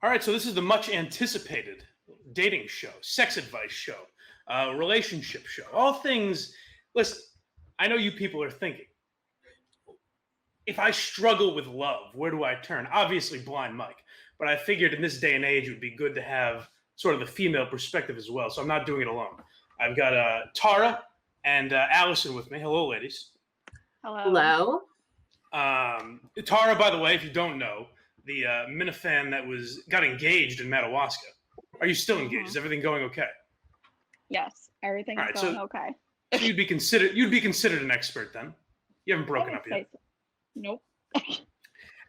All right, so this is the much anticipated dating show, sex advice show, relationship show, all things. Listen, I know you people are thinking, if I struggle with love, where do I turn? Obviously, Blind Mike. But I figured in this day and age, it would be good to have sort of the female perspective as well. So I'm not doing it alone. I've got Tara and Allison with me. Hello, ladies. Hello. Tara, by the way, if you don't know, the Minifan that got engaged in Madawaska. Are you still engaged? Is everything going okay? Yes, everything's going okay. So you'd be considered an expert then. You haven't broken up yet. So. Nope.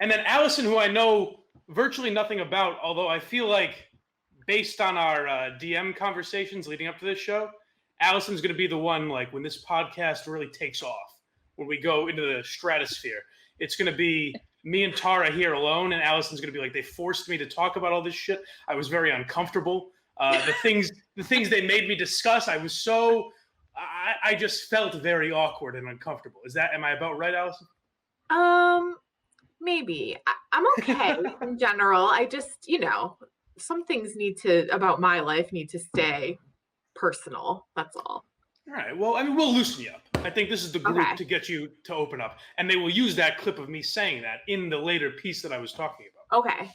And then Allison, who I know virtually nothing about, although I feel like based on our DM conversations leading up to this show, Allison's going to be the one, like, when this podcast really takes off, when we go into the stratosphere, it's going to be me and Tara here alone, and Allison's going to be like, they forced me to talk about all this shit. I was very uncomfortable. The things they made me discuss, I just felt very awkward and uncomfortable. Am I about right, Allison? Maybe. I'm okay in general. I just, some things about my life need to stay personal. That's all. All right. Well, I mean, we'll loosen you up. I think this is the group to get you to open up. And they will use that clip of me saying that in the later piece that I was talking about. Okay.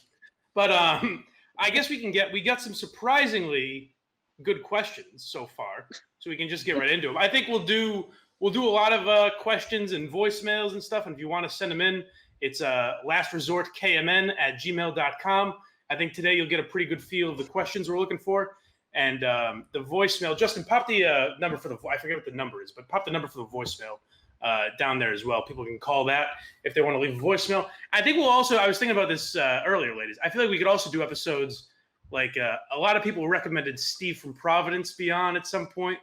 But I guess we got some surprisingly good questions so far. So we can just get right into them. I think we'll do a lot of questions and voicemails and stuff. And if you want to send them in, it's lastresortkmn@gmail.com. I think today you'll get a pretty good feel of the questions we're looking for. And the voicemail, Justin, pop the number for I forget what the number is, but pop the number for the voicemail down there as well. People can call that if they want to leave a voicemail. I think I was thinking about this earlier, ladies. I feel like we could also do episodes like a lot of people recommended Steve from Providence be on at some point.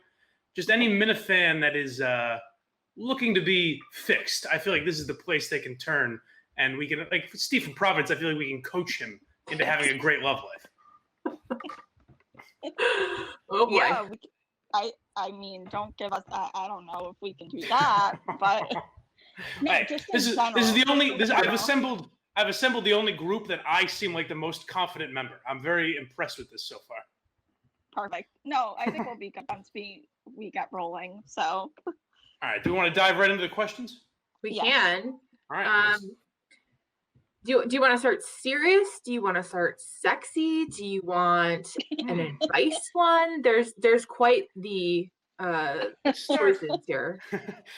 Just any Minifan that is looking to be fixed. I feel like this is the place they can turn, and we can, like Steve from Providence, I feel like we can coach him into having a great love life. Oh boy. Yeah, I mean, don't give us that. I don't know if we can do that, but no, hey, just this is the only. I've assembled the only group that I seem like the most confident member. I'm very impressed with this so far. Perfect. No, I think we'll be good once we get rolling. So. All right. Do we want to dive right into the questions? We can. All right. Do you want to start serious? Do you want to start sexy? Do you want an advice one? There's quite the choices here.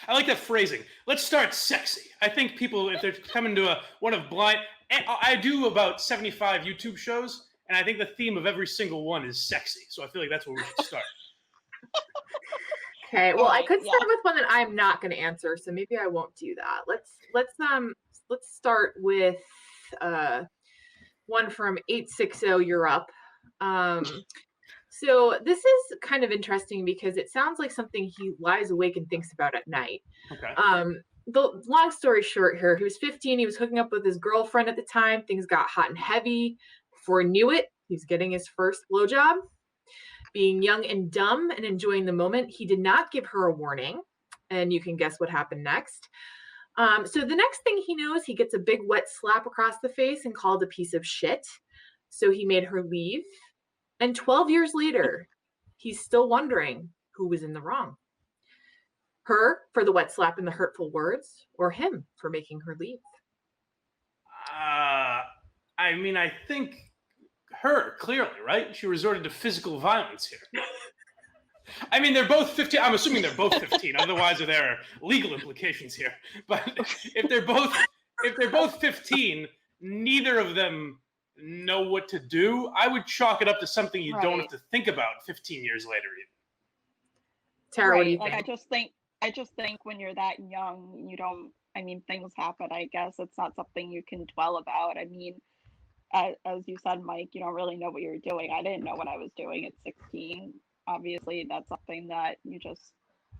I like that phrasing. Let's start sexy. I think people, if they're coming to one of Blind, I do about 75 YouTube shows, and I think the theme of every single one is sexy. So I feel like that's where we should start. Okay. Well, I could start with one that I'm not going to answer, so maybe I won't do that. Let's start with one from 860 Europe. So this is kind of interesting because it sounds like something he lies awake and thinks about at night. Okay. The long story short here, he was 15. He was hooking up with his girlfriend at the time. Things got hot and heavy. Before he knew it, he was getting his first blowjob. Being young and dumb and enjoying the moment, he did not give her a warning. And you can guess what happened next. So the next thing he knows, he gets a big wet slap across the face and called a piece of shit. So he made her leave. And 12 years later, he's still wondering who was in the wrong. Her for the wet slap and the hurtful words, or him for making her leave? I mean, I think her, clearly, right? She resorted to physical violence here. I mean, they're both 15. I'm assuming they're both 15. Otherwise, there are legal implications here. But if they're both 15, neither of them know what to do. I would chalk it up to something you don't have to think about 15 years later. Even. Tara, what do you think? I just think when you're that young, you don't. I mean, things happen. I guess it's not something you can dwell about. I mean, as you said, Mike, you don't really know what you're doing. I didn't know what I was doing at 16. Obviously, that's something that you just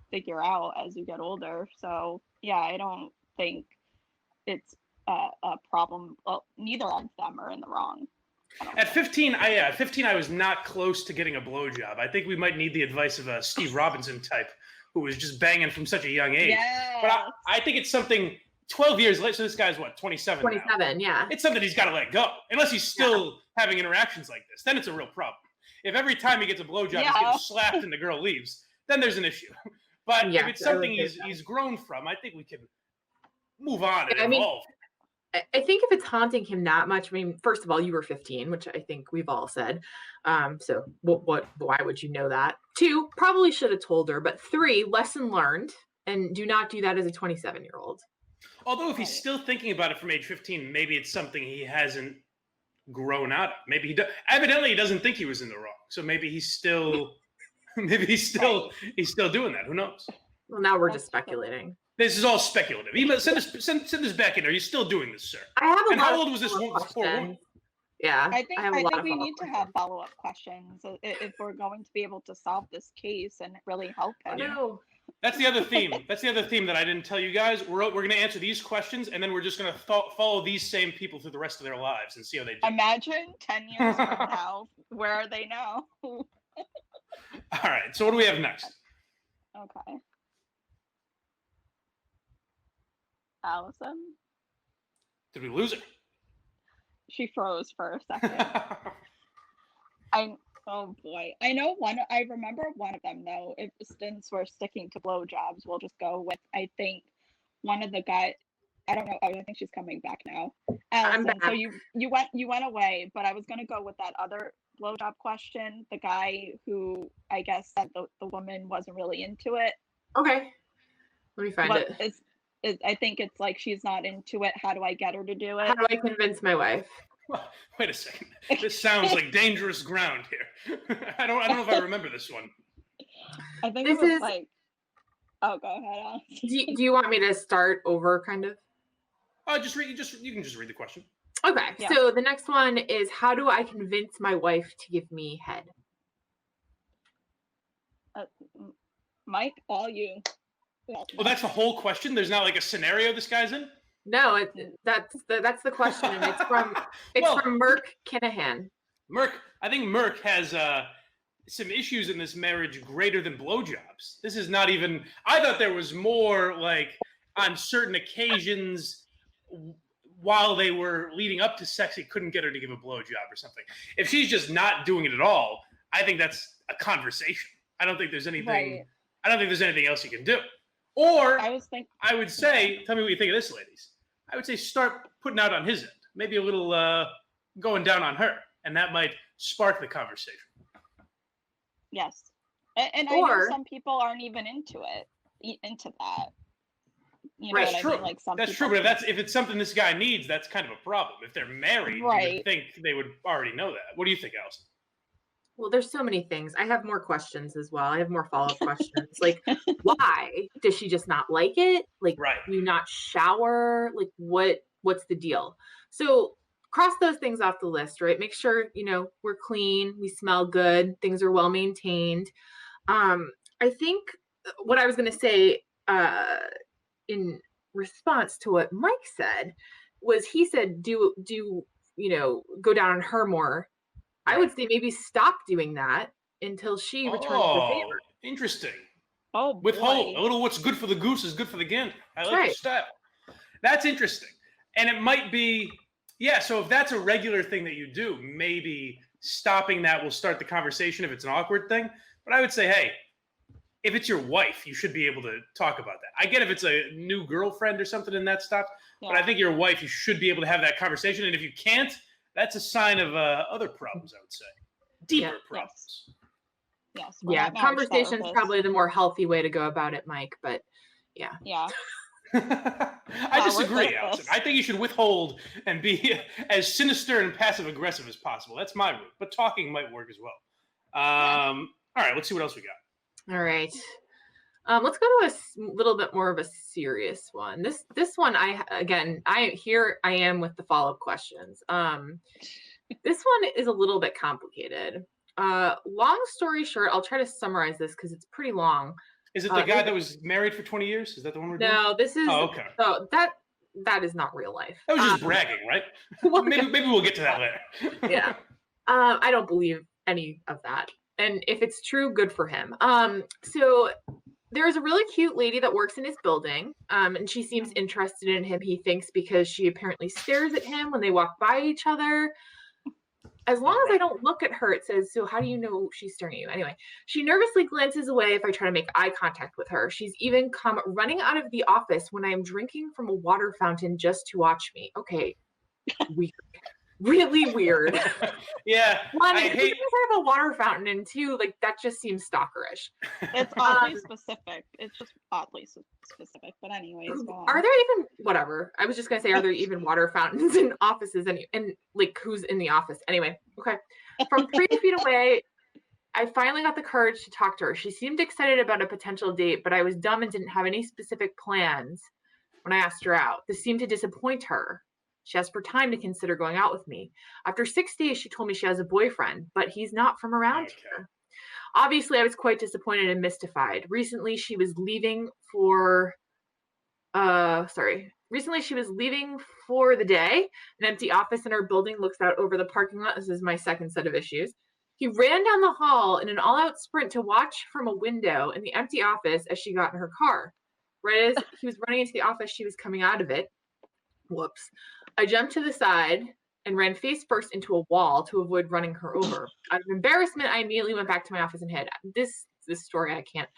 figure out as you get older. So, yeah, I don't think it's a problem. Well, neither of them are in the wrong. At 15, I was not close to getting a blowjob. I think we might need the advice of a Steve Robinson type who was just banging from such a young age. Yeah. But I think it's something 12 years later, so this guy's what, 27 now? 27, yeah. It's something he's got to let go, unless he's still having interactions like this. Then it's a real problem. If every time he gets a blowjob, he's getting slapped and the girl leaves, then there's an issue. But if it's something he's grown from, I think we can move on and evolve. I think if it's haunting him that much, I mean, first of all, you were 15, which I think we've all said. So why would you know that? 2, probably should have told her. But 3, lesson learned, and do not do that as a 27-year-old. Although if he's still thinking about it from age 15, maybe it's something he hasn't grown out of. Maybe he evidently he doesn't think he was in the wrong. So maybe he's still doing that. Who knows? Well, now we're just speculating. This is all speculative. Send this back in. Are you still doing this, sir? I have a and how old was this poor woman? Yeah, I think we need to have follow-up questions if we're going to be able to solve this case and really help him. No. That's the other theme. That's the other theme that I didn't tell you guys. We're going to answer these questions, and then we're just going to follow these same people through the rest of their lives and see how they do. Imagine 10 years from now, where are they now? All right. So what do we have next? Okay. Allison? Did we lose her? She froze for a second. Oh boy. I remember one of them though. If since we're sticking to blowjobs, we'll just go with I think one of the guys. I don't know. I think she's coming back now. Allison, I'm back. so you went away, but I was gonna go with that other blowjob question. The guy who I guess said the woman wasn't really into it. Okay. Let me find it. I think it's like she's not into it. How do I get her to do it? How do I convince my wife? Wait a second. This sounds like dangerous ground here. I don't know if I remember this one. I think this is like. Oh, go ahead, Alex. Do you want me to start over, kind of? You can just read the question. Okay. Yeah. So the next one is, how do I convince my wife to give me head? Mike, all you. Well, that's the whole question. There's not like a scenario this guy's in. No, that's the question, and it's from from Merck Kinahan. I think Merck has some issues in this marriage greater than blowjobs. This is not even. I thought there was more like on certain occasions while they were leading up to sex, he couldn't get her to give a blowjob or something. If she's just not doing it at all, I think that's a conversation. I don't think there's anything. Right. I don't think there's anything else you can do. Or I would say, tell me what you think of this, ladies. I would say start putting out on his end, maybe a little going down on her, and that might spark the conversation. Yes, and I know some people aren't even into that. You know that's what true. I mean? Like that's true, but if it's something this guy needs, that's kind of a problem. If they're married, right. You would think they would already know that. What do you think, Allison? Well, there's so many things. I have more questions as well. I have more follow-up questions. Like, why does she just not like it? Like, do you not shower? Like, what's the deal? So cross those things off the list, right? Make sure, we're clean, we smell good, things are well maintained. I think what I was going to say in response to what Mike said was he said, do go down on her more. I would say maybe stop doing that until she returns the favor. Interesting. Oh, withhold. A little what's good for the goose is good for the gander. I like the style. That's interesting. And it might be, so if that's a regular thing that you do, maybe stopping that will start the conversation if it's an awkward thing. But I would say, hey, if it's your wife, you should be able to talk about that. I get if it's a new girlfriend or something and that stops. Yeah. But I think your wife, you should be able to have that conversation. And if you can't, that's a sign of other problems, I would say. Deeper problems. Yes. Yeah, conversation is probably the more healthy way to go about it, Mike, but yeah. Yeah. I disagree, Allison. I think you should withhold and be as sinister and passive-aggressive as possible. That's my route, but talking might work as well. All right, let's see what else we got. All right. Let's go to a little bit more of a serious one. This one, I am with the follow-up questions. This one is a little bit complicated. Long story short, I'll try to summarize this because it's pretty long. Is it the guy that was married for 20 years? Is that the one we're doing? No, this is. Oh, okay. So that is not real life. That was just bragging, right? Well, maybe we'll get to that later. Yeah. I don't believe any of that. And if it's true, good for him. So There's a really cute lady that works in his building, and she seems Mm. interested in him, he thinks, because she apparently stares at him when they walk by each other. As long All as I right. don't look at her, it says, so how do you know she's staring at you? Anyway, she nervously glances away if I try to make eye contact with her. She's even come running out of the office when I am drinking from a water fountain just to watch me. Okay, weird. Really weird. Yeah, One, I if hate. you're gonna have a water fountain, and two, like that just seems stalkerish. It's oddly specific. It's just oddly specific. But anyways, go Are on. there even whatever? I was just gonna say, are there even water fountains in offices? And like, who's in the office? Anyway, okay. From 3 feet away, I finally got the courage to talk to her. She seemed excited about a potential date, but I was dumb and didn't have any specific plans when I asked her out. This seemed to disappoint her. She asked for time to consider going out with me. After 6 days, she told me she has a boyfriend, but he's not from around Okay. here. Obviously, I was quite disappointed and mystified. Recently, she was leaving for the day. An empty office in our building looks out over the parking lot. This is my second set of issues. He ran down the hall in an all-out sprint to watch from a window in the empty office as she got in her car. Right as he was running into the office, she was coming out of it. Whoops. I jumped to the side and ran face first into a wall to avoid running her over. Out of embarrassment, I immediately went back to my office and hid. This story, I can't.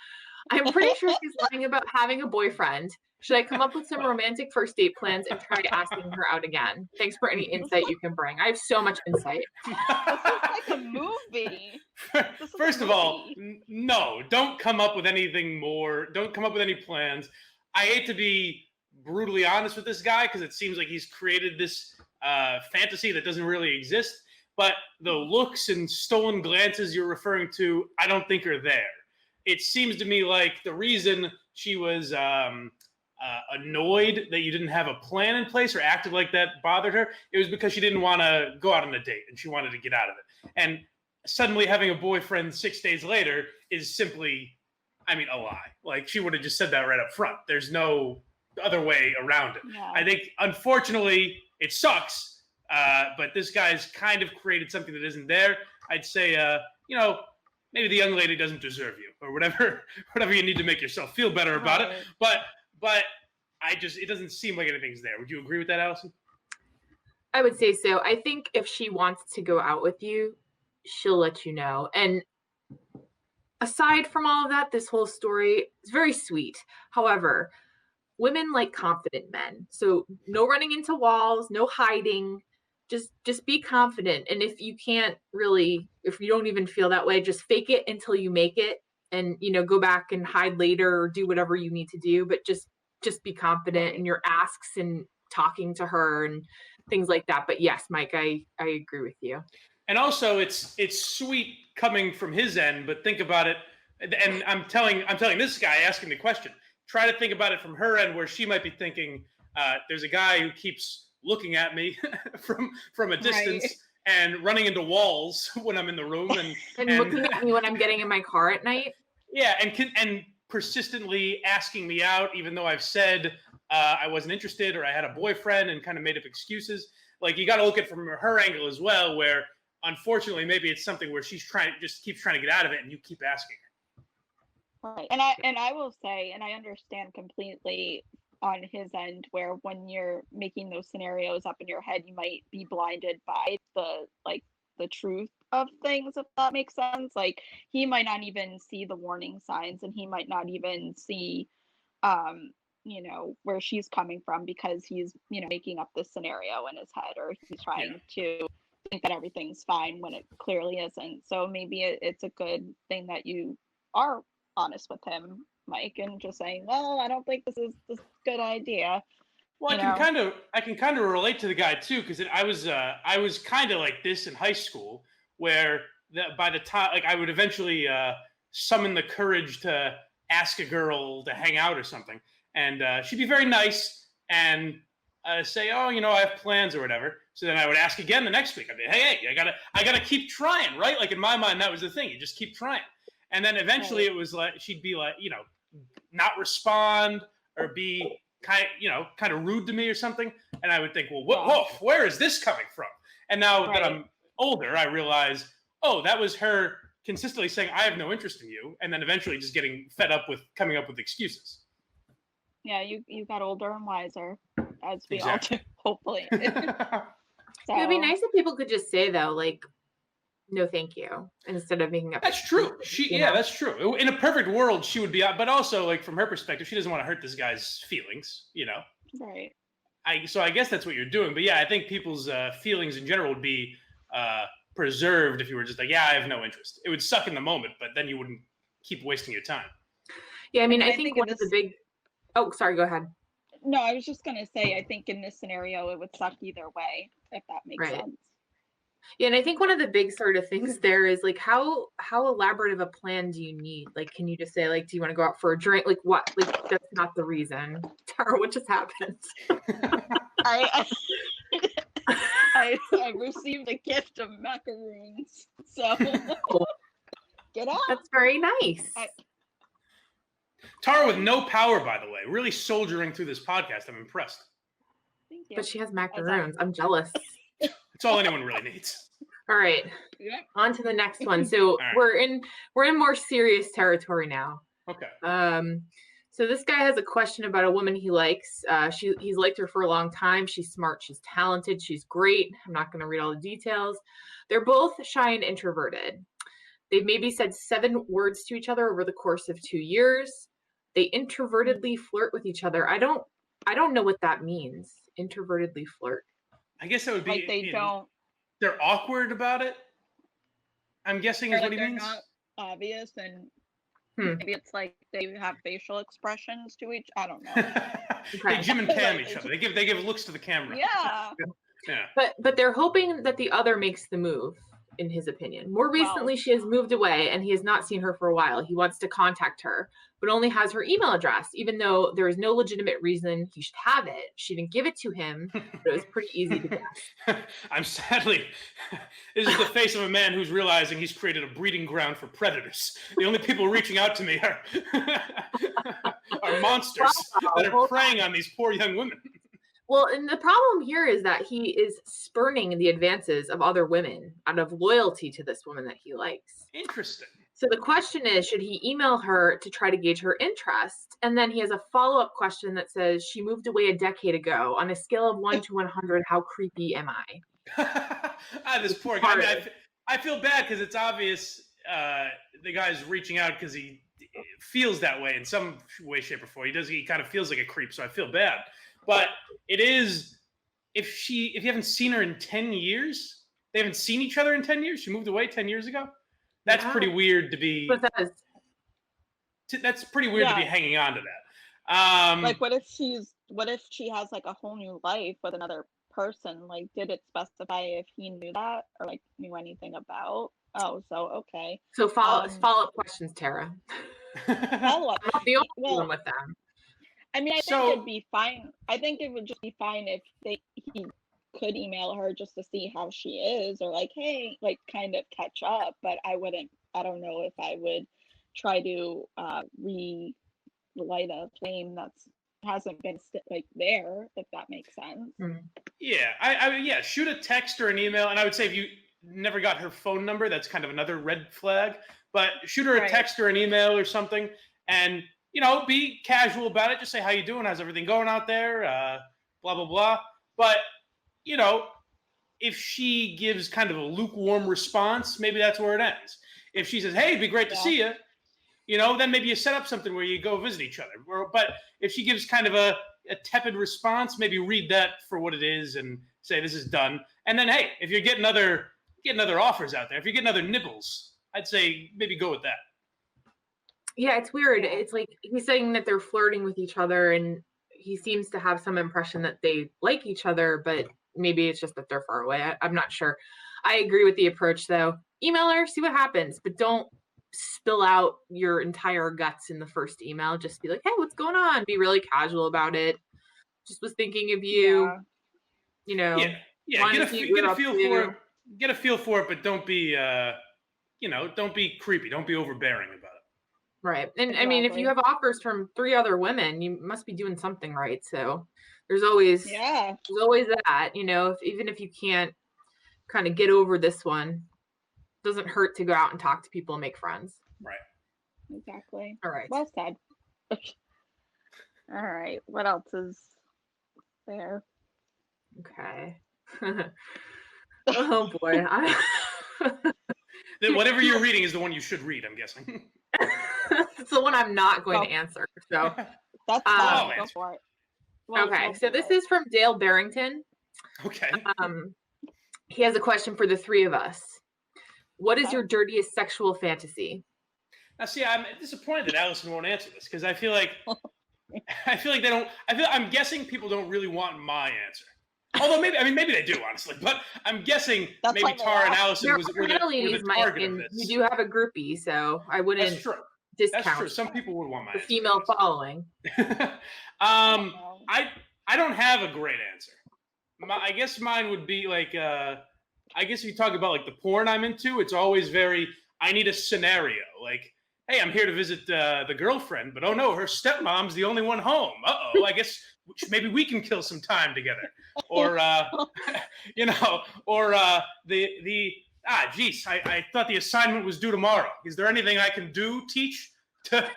I'm pretty sure she's lying about having a boyfriend. Should I come up with some romantic first date plans and try asking her out again? Thanks for any insight you can bring. I have so much insight. This is like a movie. This is a First of all, movie. no, don't come up with anything more. Don't come up with any plans. I hate to be brutally honest with this guy because it seems like he's created this fantasy that doesn't really exist. But the looks and stolen glances you're referring to, I don't think are there. It seems to me like the reason she was annoyed that you didn't have a plan in place or acted like that bothered her, it was because she didn't want to go out on a date and she wanted to get out of it. And suddenly having a boyfriend 6 days later is simply, I mean, a lie. Like, she would have just said that right up front. There's no other way around it. Yeah. I think, unfortunately, it sucks, but this guy's kind of created something that isn't there. I'd say, maybe the young lady doesn't deserve you or whatever you need to make yourself feel better about it. But it doesn't seem like anything's there. Would you agree with that, Allison? I would say so. I think if she wants to go out with you, she'll let you know. And aside from all of that, this whole story is very sweet. However, women like confident men. So no running into walls, no hiding. Just be confident. And if you don't even feel that way, just fake it until you make it, and go back and hide later or do whatever you need to do. But just be confident in your asks and talking to her and things like that. But yes, Mike, I agree with you. And also, it's sweet coming from his end, but think about it. And I'm telling this guy asking the question, try to think about it from her end, where she might be thinking, there's a guy who keeps looking at me from a distance, right, and running into walls when I'm in the room, and looking at me when I'm getting in my car at night. Yeah, and persistently asking me out, even though I've said I wasn't interested or I had a boyfriend and kind of made up excuses. Like, you got to look at it from her angle as well, where unfortunately maybe it's something where she's keeps trying to get out of it, and you keep asking her. Right. And I will say, and I understand completely on his end, where when you're making those scenarios up in your head, you might be blinded by the truth of things, if that makes sense. Like, he might not even see the warning signs, and he might not even see where she's coming from, because he's making up this scenario in his head, or he's trying to think that everything's fine when it clearly isn't. So maybe it's a good thing that you are honest with him, Mike, and just saying, well, I don't think this is a good idea. Well, I can kind of relate to the guy too, because I was kind of like this in high school, where by the time, like, I would eventually summon the courage to ask a girl to hang out or something, and she'd be very nice and say, oh, I have plans or whatever. So then I would ask again the next week. I'd be, hey, I gotta keep trying, right? Like, in my mind, that was the thing. You just keep trying. And then eventually it was like, she'd be like, not respond or be kind of rude to me or something. And I would think, well, whoa, where is this coming from? And now that I'm older, I realize, oh, that was her consistently saying, I have no interest in you, and then eventually just getting fed up with coming up with excuses. Yeah, you got older and wiser, as we Exactly. all do, hopefully. So, It'd be nice if people could just say though, like, no, thank you, instead of making up. That's true. You know? That's true. In a perfect world, she would be out, but also like from her perspective, she doesn't want to hurt this guy's feelings, you know? Right. So I guess that's what you're doing. But yeah, I think people's feelings in general would be preserved if you were just like, yeah, I have no interest. It would suck in the moment, but then you wouldn't keep wasting your time. Yeah, I mean, And I think one of the big. Oh, sorry. Go ahead. No, I was just gonna say, I think in this scenario, it would suck either way, if that makes Right. sense. Yeah, and I think one of the big sort of things there is like how elaborate of a plan do you need? Like, can you just say like, do you want to go out for a drink? Like what? Like that's not the reason. Tara, what just happened? I received a gift of macaroons, so get out. That's very nice. Tara with no power, by the way, really soldiering through this podcast. I'm impressed. Thank you. But she has macaroons. I'm jealous. That's all anyone really needs. All right, Yeah. on to the next one. So right. we're in more serious territory now. Okay. So this guy has a question about a woman he likes. He's liked her for a long time. She's smart. She's talented. She's great. I'm not going to read all the details. They're both shy and introverted. They've maybe said 7 words to each other over the course of 2 years. They introvertedly flirt with each other. I don't know what that means. Introvertedly flirt. I guess that would be Like they don't. They're awkward about it. I'm guessing is Like what he they're means. not obvious, and Hmm. maybe it's like they have facial expressions to each. I don't know. They Jim and Cam Like, each other. They give looks to the camera. Yeah. Yeah. But they're hoping that the other makes the move, in his opinion. More recently, she has moved away and he has not seen her for a while. He wants to contact her, but only has her email address, even though there is no legitimate reason he should have it. She didn't give it to him, but it was pretty easy to guess. I'm sadly, this is the face of a man who's realizing he's created a breeding ground for predators. The only people reaching out to me are monsters that are preying on these poor young women. Well, and the problem here is that he is spurning the advances of other women out of loyalty to this woman that he likes. Interesting. So the question is, should he email her to try to gauge her interest? And then he has a follow-up question that says, she moved away a decade ago. On a scale of 1 to 100, how creepy am I? This poor guy. I mean, I feel bad because it's obvious the guy's reaching out because he feels that way in some way, shape, or form. He kind of feels like a creep, so I feel bad. But it is, if you haven't seen her in 10 years, they haven't seen each other in 10 years. She moved away 10 years ago. That's pretty weird to be. That's pretty weird to be hanging on to that. Like, what if she has like a whole new life with another person? Like, did it specify if he knew that or like knew anything about? Oh, so okay. So follow-up questions, Tara. Follow up. I'm not the only one with them. I mean, I think it'd be fine. I think it would just be fine if he could email her just to see how she is, or like, hey, like kind of catch up. But I don't know if I would try to relight a flame that's hasn't been like there, if that makes sense. Yeah, shoot a text or an email, and I would say if you never got her phone number, that's kind of another red flag. But shoot her a text or an email or something, and be casual about it. Just say, how you doing? How's everything going out there? Blah, blah, blah. But, if she gives kind of a lukewarm response, maybe that's where it ends. If she says, hey, it'd be great to see you, then maybe you set up something where you go visit each other. But if she gives kind of a tepid response, maybe read that for what it is and say, this is done. And then, hey, if you're getting other offers out there, if you're getting other nibbles, I'd say maybe go with that. Yeah, it's weird. It's like he's saying that they're flirting with each other and he seems to have some impression that they like each other, but maybe it's just that they're far away. I'm not sure. I agree with the approach though. Email her, see what happens, but don't spill out your entire guts in the first email. Just be like, hey, what's going on? Be really casual about it. Just was thinking of you, Yeah, get a feel for it, but don't be, don't be creepy. Don't be overbearing about it. Right. And I mean, if you have offers from 3 other women, you must be doing something right. So there's always that, even if you can't kind of get over this one, doesn't hurt to go out and talk to people and make friends. Right. Exactly. All right. Well said. All right. What else is there? Okay. Oh boy. Whatever you're reading is the one you should read, I'm guessing. It's the one I'm not going to answer. So That's I'll fine. Go answer. for it. okay. So do this it. is from Dale Barrington. Okay. He has a question for the three of us. What is Okay. your dirtiest sexual fantasy? Now, see, I'm disappointed that Allison won't answer this because I feel like they don't. I'm guessing people don't really want my answer. Although maybe they do, honestly. But I'm guessing That's maybe why they Tara and asked. Allison There were are the ladies, Mike, target of and this. you do have a groupie, so I wouldn't That's true. discount That's true. Some people would want my the answer. female following. I don't know. I don't have a great answer. I guess mine would be like I guess if you talk about like the porn I'm into, it's always very I need a scenario. Like, hey, I'm here to visit the girlfriend, but oh no, her stepmom's the only one home. Uh-oh, I guess maybe we can kill some time together. Or geez, I thought the assignment was due tomorrow. Is there anything I can teach to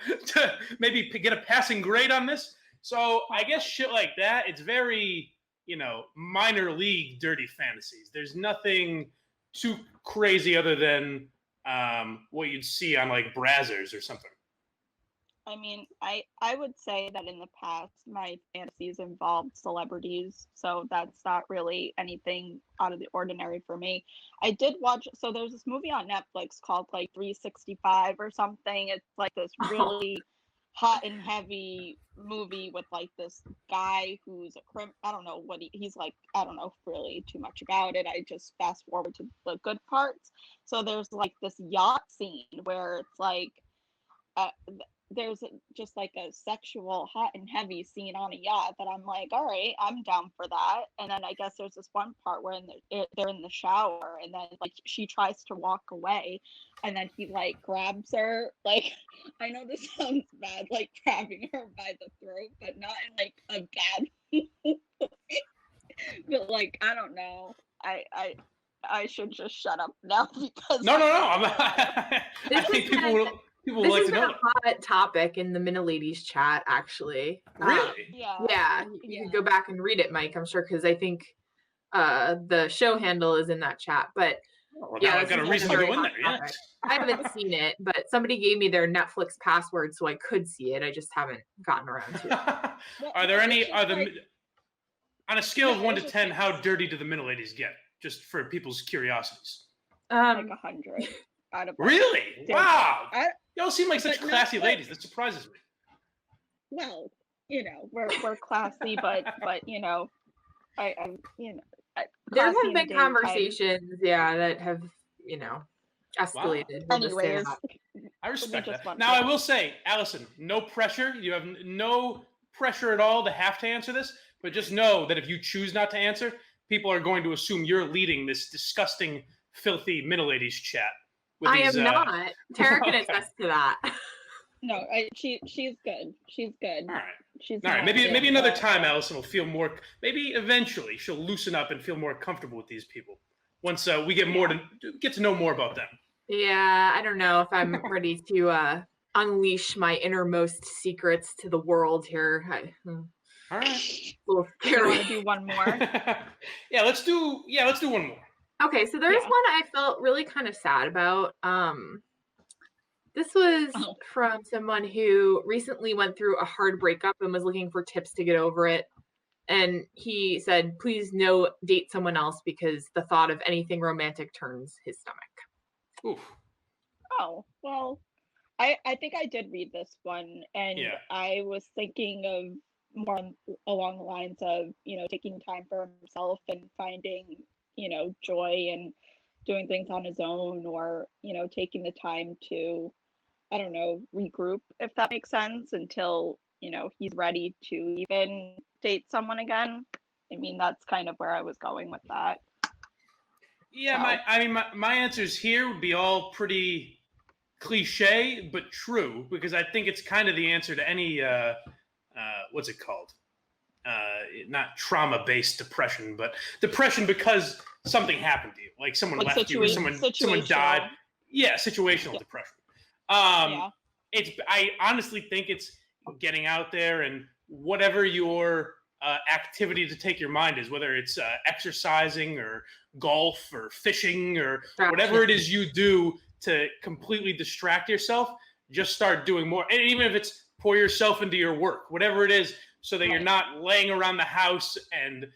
maybe get a passing grade on this? So I guess shit like that, it's very, minor league dirty fantasies. There's nothing too crazy other than what you'd see on like Brazzers or something. I mean, I would say that in the past, my fantasies involved celebrities, so that's not really anything out of the ordinary for me. I did watch, so there's this movie on Netflix called like 365 or something. It's like this really hot and heavy movie with like this guy who's I don't know what he's like. I don't know really too much about it. I just fast forward to the good parts. So there's like this yacht scene where it's like there's just like a sexual hot and heavy scene on a yacht that I'm like, all right, I'm down for that. And then I guess there's this one part where they're in the shower and then like she tries to walk away and then he like grabs her. Like, I know this sounds bad, like grabbing her by the throat, but not in like a bad but like, I don't know. I should just shut up now because No. I think people would This like has to been know. a hot topic in the Mini Ladies chat, actually. Really? yeah. You can go back and read it, Mike. I'm sure because I think the show handle is in that chat. But Well, yeah, now I've this got a is reason to very go in hot there. Yeah. topic. I haven't seen it, but somebody gave me their Netflix password so I could see it. I just haven't gotten around to it. Are there any? Like, On a scale of No, 1 to it's just 10, like- how dirty do the Middle Ladies get? Just for people's curiosities. like 100 out of like, Really? Dude, Wow. I- Y'all seem like such but not classy like- ladies. That surprises me. well, we're classy, but I'm There classy in have been the daytime. conversations, that have, escalated. We'll just say Anyways, that. I respect just that. want Now, to- I will say, Allison, no pressure. You have no pressure at all to have to answer this, but just know that if you choose not to answer, people are going to assume you're leading this disgusting, filthy Middle Ladies chat. with I these, am not. Tara can Okay. attest to that. no, she's good. She's good. All right. She's All right, not maybe good, another but- time Allison will feel more. Maybe eventually she'll loosen up and feel more comfortable with these people. Once we get to know more about them. Yeah, I don't know if I'm ready to unleash my innermost secrets to the world here. All right. A little Do you want scary. to do one more? Yeah, let's do one more. Okay, so there's Yeah. one I felt really kind of sad about. This was Oh. from someone who recently went through a hard breakup and was looking for tips to get over it. And he said, please no date someone else because the thought of anything romantic turns his stomach. Oof. Oh, well, I think I did read this one, and Yeah. I was thinking of more along the lines of, taking time for himself and finding, joy and doing things on his own, or, taking the time to, I don't know, regroup, if that makes sense, until, he's ready to even date someone again. I mean, that's kind of where I was going with that. Yeah, my answers here would be all pretty cliche, but true, because I think it's kind of the answer to any what's it called? Not trauma-based depression, but depression because something happened to you, like someone Like left you, or someone died. situational. Yeah, situational Yeah. depression. Yeah. I honestly think it's getting out there and whatever your activity to take your mind is, whether it's exercising or golf or fishing or whatever it is you do to completely distract yourself, just start doing more. And even if it's pour yourself into your work, whatever it is, so that you're not laying around the house and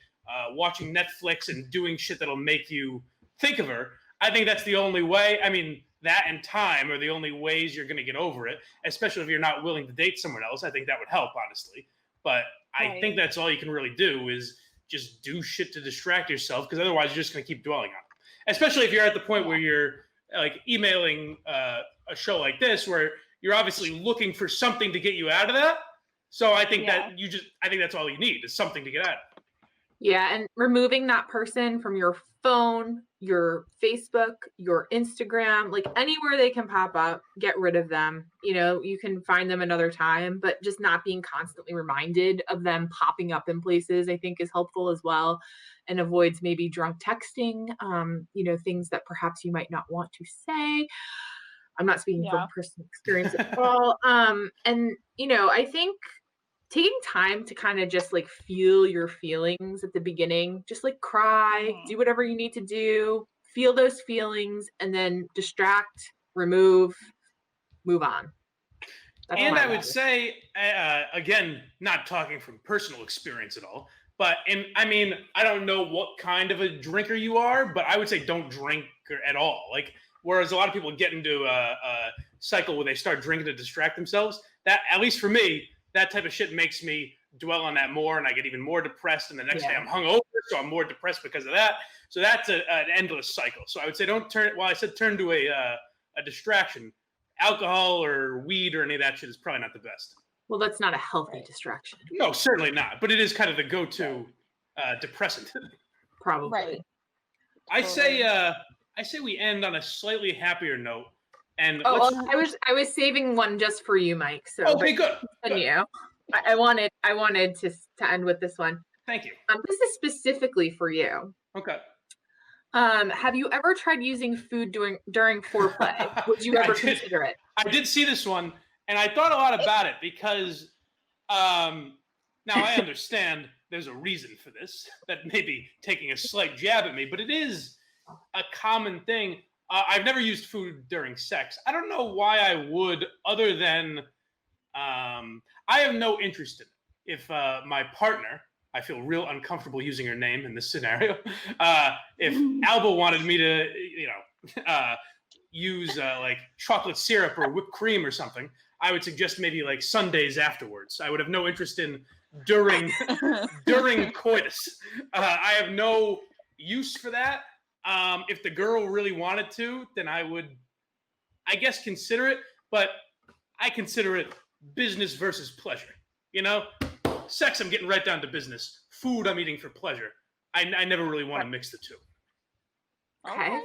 watching Netflix and doing shit that'll make you think of her. I think that's the only way. I mean, that and time are the only ways you're going to get over it, especially if you're not willing to date someone else. I think that would help, honestly. But I think that's all you can really do is just do shit to distract yourself, because otherwise you're just going to keep dwelling on it. Especially if you're at the point where you're like emailing a show like this, where you're obviously looking for something to get you out of that. So I think that I think that's all you need is something to get out of it. Yeah, and removing that person from your phone, your Facebook, your Instagram, like anywhere they can pop up, get rid of them. You know, you can find them another time, but just not being constantly reminded of them popping up in places, I think is helpful as well, and avoids maybe drunk texting, you know, things that perhaps you might not want to say. I'm not speaking from personal experience at all. And, you know, I think taking time to kind of just like feel your feelings at the beginning, just like cry, do whatever you need to do, feel those feelings, and then distract, remove, move on. That's and I would say, again, not talking from personal experience at all, but I mean, I don't know what kind of a drinker you are, but I would say don't drink at all. Like, whereas a lot of people get into a cycle where they start drinking to distract themselves, that, at least for me, that type of shit makes me dwell on that more, and I get even more depressed, and the next day I'm hungover, so I'm more depressed because of that. So that's an endless cycle. So I would say don't turn, well, I said turn to a distraction. Alcohol or weed or any of that shit is probably not the best. Well, that's not a healthy distraction. No, certainly not, but it is kind of the go-to depressant. Probably. Right. I say we end on a slightly happier note. And I was saving one just for you, Mike. So okay, good. You. I wanted to end with this one. Thank you. This is specifically for you. Okay. Have you ever tried using food during foreplay? Would you ever consider it? I did see this one, and I thought a lot about it because now I understand there's a reason for this that may be taking a slight jab at me, but it is a common thing. I've never used food during sex. I don't know why I would, other than I have no interest in it. If my partner, I feel real uncomfortable using her name in this scenario. If Alba wanted me to, use like chocolate syrup or whipped cream or something, I would suggest maybe like Sundays afterwards. I would have no interest in during coitus. I have no use for that. If the girl really wanted to, then I would, I guess, consider it. But I consider it business versus pleasure. You know, sex, I'm getting right down to business. Food, I'm eating for pleasure. I never really want to mix the two. Okay.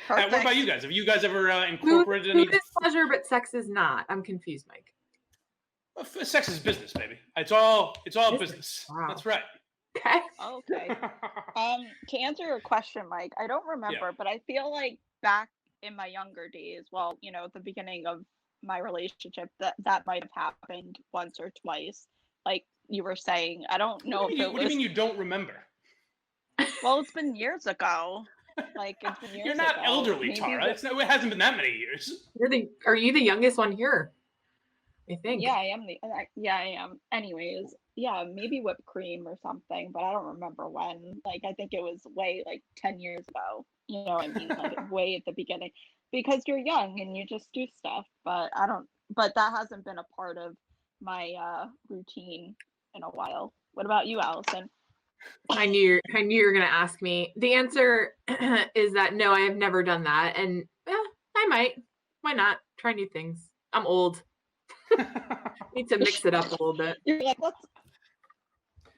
What about you guys? Have you guys ever incorporated any? Food is pleasure, but sex is not. I'm confused, Mike. Well, sex is business, baby. It's all business. Wow. That's right. Okay. Okay. To answer your question, Mike, I don't remember, but I feel like back in my younger days, well, you know, at the beginning of my relationship, that might have happened once or twice. Like you were saying, I don't know what do you mean you don't remember? Well, it's been years ago. Like it's been years You're not ago. elderly, Tara. It hasn't been that many years. Are you the youngest one here? I think. Yeah, I am. I am. Anyways, yeah, maybe whipped cream or something, but I don't remember when. Like, I think it was way like 10 years ago. You know what I mean? Like way at the beginning, because you're young and you just do stuff. But But that hasn't been a part of my routine in a while. What about you, Allison? I knew you were gonna ask me. The answer is that no, I have never done that, and I might. Why not? Try new things. I'm old. Need to mix it up a little bit. You're like, let's.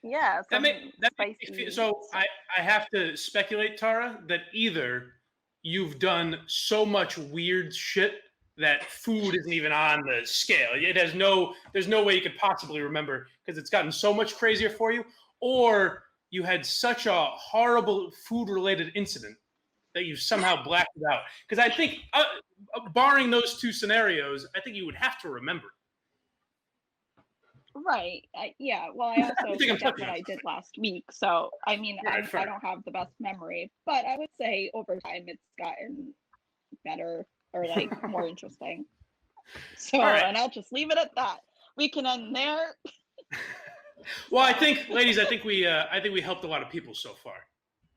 Yeah. That makes me feel, so I have to speculate, Tara, that either you've done so much weird shit that food isn't even on the scale. There's no way you could possibly remember because it's gotten so much crazier for you, or you had such a horrible food-related incident that you somehow blacked it out? Because I think, barring those two scenarios, I think you would have to remember. Right. Yeah. Well, I also think I'm forget touching what on I did last week. So, I mean, Right, I fair. don't have the best memory, but I would say over time it's gotten better or like more interesting. So, All right. and I'll just leave it at that. We can end there. Well, I think, ladies, I think we helped a lot of people so far,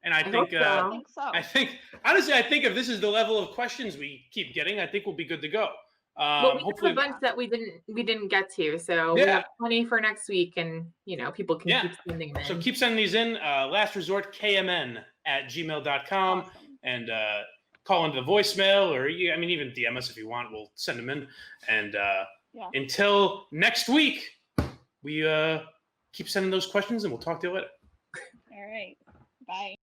and I think hope so. I think so. I think honestly, I think if this is the level of questions we keep getting, I think we'll be good to go. Well, we Hopefully, have a bunch that we didn't get to, so we Yeah. have plenty for next week, and people can Yeah. keep sending them in. so keep sending these in. Last resort KMN@gmail.com, Awesome. and call into the voicemail, or even DM us if you want. We'll send them in. And until next week, we keep sending those questions, and we'll talk to you later. All right. Bye.